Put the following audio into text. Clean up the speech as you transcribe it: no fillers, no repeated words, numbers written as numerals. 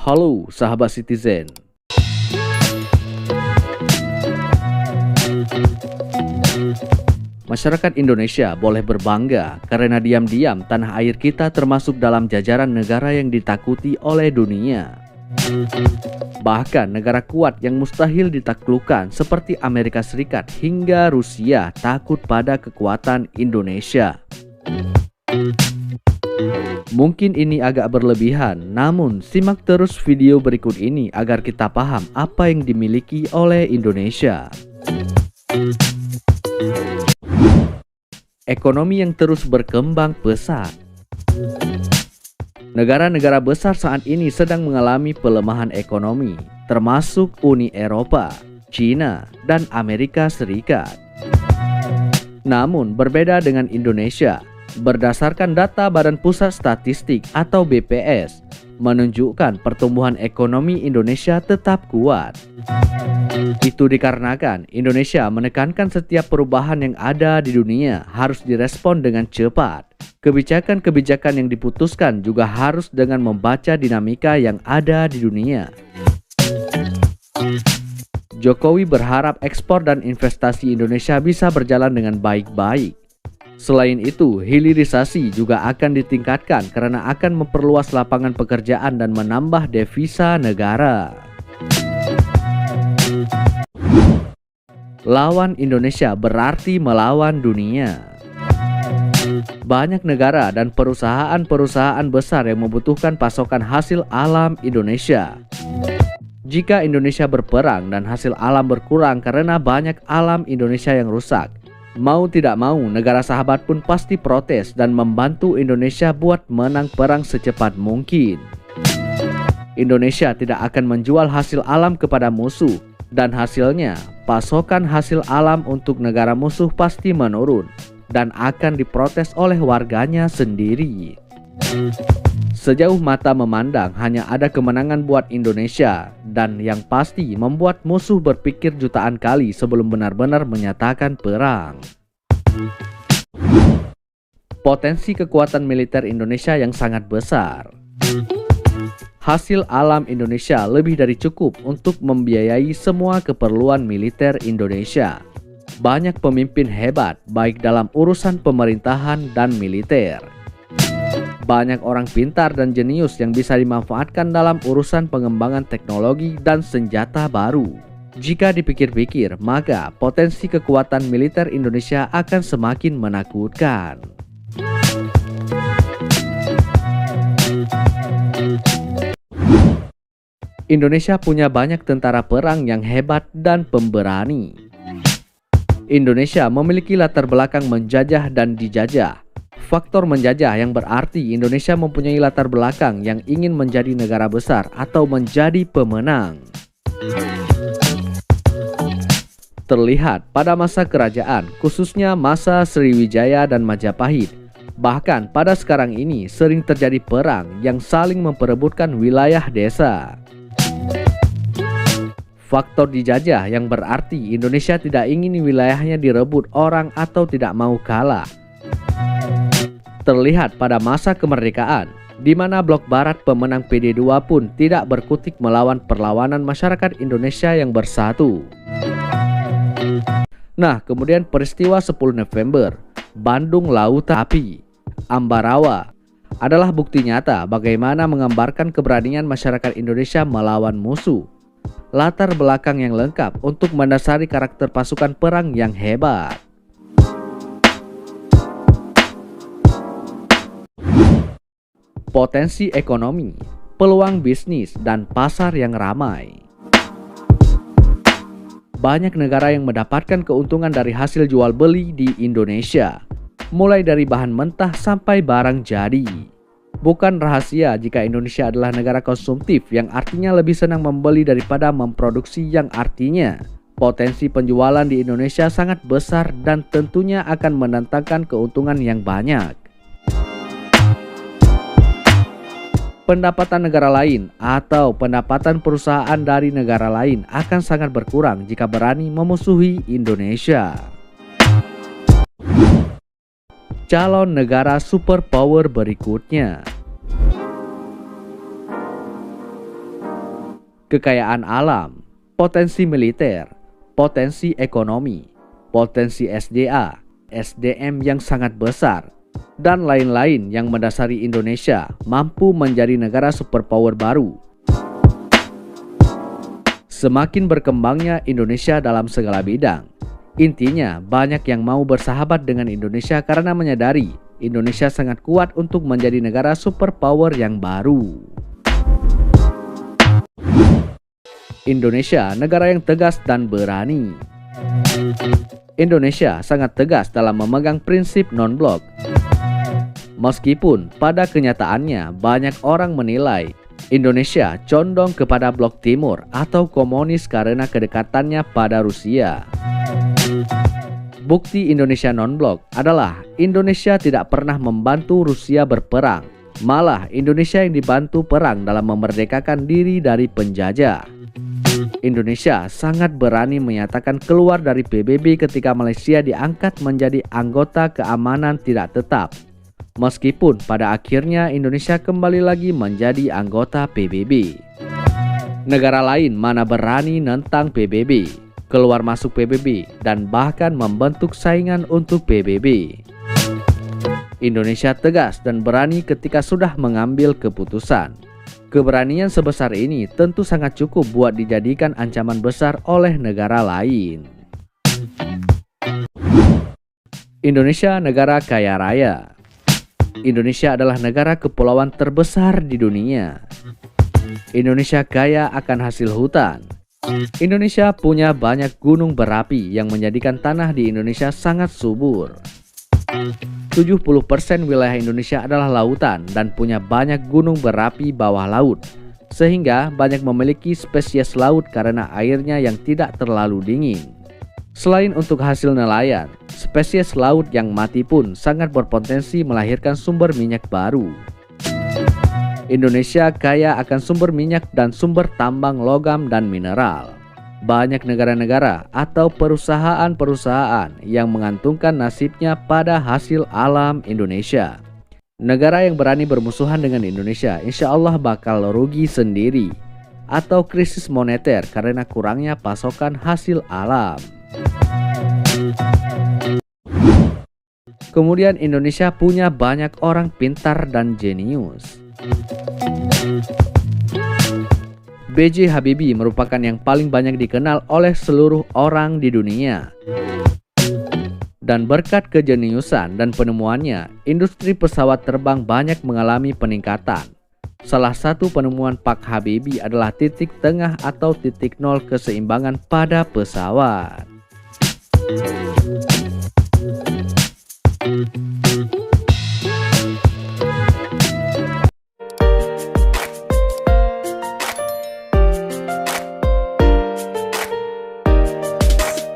Halo sahabat Citizen. Masyarakat Indonesia boleh berbangga karena diam-diam tanah air kita termasuk dalam jajaran negara yang ditakuti oleh dunia. Bahkan negara kuat yang mustahil ditaklukkan seperti Amerika Serikat hingga Rusia takut pada kekuatan Indonesia. Mungkin ini agak berlebihan, namun simak terus video berikut ini agar kita paham apa yang dimiliki oleh Indonesia. Ekonomi yang terus berkembang pesat. Negara-negara besar saat ini sedang mengalami pelemahan ekonomi, termasuk Uni Eropa, China, dan Amerika Serikat. Namun berbeda dengan Indonesia, berdasarkan data Badan Pusat Statistik atau BPS, menunjukkan pertumbuhan ekonomi Indonesia tetap kuat. Itu dikarenakan Indonesia menekankan setiap perubahan yang ada di dunia harus direspon dengan cepat. Kebijakan-kebijakan yang diputuskan juga harus dengan membaca dinamika yang ada di dunia. Jokowi berharap ekspor dan investasi Indonesia bisa berjalan dengan baik-baik. Selain itu, hilirisasi juga akan ditingkatkan karena akan memperluas lapangan pekerjaan dan menambah devisa negara. Lawan Indonesia berarti melawan dunia. Banyak negara dan perusahaan-perusahaan besar yang membutuhkan pasokan hasil alam Indonesia. Jika Indonesia berperang dan hasil alam berkurang karena banyak alam Indonesia yang rusak, mau tidak mau, negara sahabat pun pasti protes dan membantu Indonesia buat menang perang secepat mungkin. Indonesia tidak akan menjual hasil alam kepada musuh, dan hasilnya, pasokan hasil alam untuk negara musuh pasti menurun, dan akan diprotes oleh warganya sendiri. Sejauh mata memandang, hanya ada kemenangan buat Indonesia, dan yang pasti membuat musuh berpikir jutaan kali sebelum benar-benar menyatakan perang. Potensi kekuatan militer Indonesia yang sangat besar. Hasil alam Indonesia lebih dari cukup untuk membiayai semua keperluan militer Indonesia. Banyak pemimpin hebat, baik dalam urusan pemerintahan dan militer. Banyak orang pintar dan jenius yang bisa dimanfaatkan dalam urusan pengembangan teknologi dan senjata baru. Jika dipikir-pikir, maka potensi kekuatan militer Indonesia akan semakin menakutkan. Indonesia punya banyak tentara perang yang hebat dan pemberani. Indonesia memiliki latar belakang menjajah dan dijajah. Faktor menjajah yang berarti Indonesia mempunyai latar belakang yang ingin menjadi negara besar atau menjadi pemenang. Terlihat pada masa kerajaan, khususnya masa Sriwijaya dan Majapahit. Bahkan pada sekarang ini sering terjadi perang yang saling memperebutkan wilayah desa. Faktor dijajah yang berarti Indonesia tidak ingin wilayahnya direbut orang atau tidak mau kalah. Terlihat pada masa kemerdekaan, di mana blok barat pemenang PD2 pun tidak berkutik melawan perlawanan masyarakat Indonesia yang bersatu. Nah, kemudian peristiwa 10 November, Bandung Lautan Api, Ambarawa, adalah bukti nyata bagaimana menggambarkan keberanian masyarakat Indonesia melawan musuh. Latar belakang yang lengkap untuk mendasari karakter pasukan perang yang hebat. Potensi ekonomi, peluang bisnis, dan pasar yang ramai. Banyak negara yang mendapatkan keuntungan dari hasil jual beli di Indonesia, mulai dari bahan mentah sampai barang jadi. Bukan rahasia jika Indonesia adalah negara konsumtif yang artinya lebih senang membeli daripada memproduksi, yang artinya potensi penjualan di Indonesia sangat besar dan tentunya akan mendatangkan keuntungan yang banyak. Pendapatan negara lain atau pendapatan perusahaan dari negara lain akan sangat berkurang jika berani memusuhi Indonesia. Calon negara superpower berikutnya. kekayaan alam, potensi militer, potensi ekonomi, potensi SDM yang sangat besar, dan lain-lain yang mendasari Indonesia mampu menjadi negara superpower baru. Semakin berkembangnya Indonesia dalam segala bidang, intinya banyak yang mau bersahabat dengan Indonesia karena menyadari Indonesia sangat kuat untuk menjadi negara superpower yang baru. Indonesia, negara yang tegas dan berani. Indonesia sangat tegas dalam memegang prinsip non-blok. Meskipun pada kenyataannya banyak orang menilai Indonesia condong kepada blok timur atau komunis karena kedekatannya pada Rusia. Bukti Indonesia non-blok adalah Indonesia tidak pernah membantu Rusia berperang. Malah Indonesia yang dibantu perang dalam memerdekakan diri dari penjajah. Indonesia sangat berani menyatakan keluar dari PBB ketika Malaysia diangkat menjadi anggota keamanan tidak tetap. Meskipun pada akhirnya Indonesia kembali lagi menjadi anggota PBB. Negara lain mana berani nentang PBB, keluar masuk PBB, dan bahkan membentuk saingan untuk PBB. Indonesia tegas dan berani ketika sudah mengambil keputusan. Keberanian sebesar ini tentu sangat cukup buat dijadikan ancaman besar oleh negara lain. Indonesia negara kaya raya. Indonesia adalah negara kepulauan terbesar di dunia. Indonesia kaya akan hasil hutan. Indonesia punya banyak gunung berapi yang menjadikan tanah di Indonesia sangat subur. 70% wilayah Indonesia adalah lautan dan punya banyak gunung berapi bawah laut, sehingga banyak memiliki spesies laut karena airnya yang tidak terlalu dingin. Selain untuk hasil nelayan, spesies laut yang mati pun sangat berpotensi melahirkan sumber minyak baru. Indonesia kaya akan sumber minyak dan sumber tambang logam dan mineral. Banyak negara-negara atau perusahaan-perusahaan yang mengantungkan nasibnya pada hasil alam Indonesia. Negara yang berani bermusuhan dengan Indonesia insya Allah bakal rugi sendiri atau krisis moneter karena kurangnya pasokan hasil alam. Kemudian Indonesia punya banyak orang pintar dan jenius. B.J. Habibie merupakan yang paling banyak dikenal oleh seluruh orang di dunia. Dan berkat kejeniusan dan penemuannya, industri pesawat terbang banyak mengalami peningkatan. Salah satu penemuan Pak Habibie adalah titik tengah atau titik nol keseimbangan pada pesawat.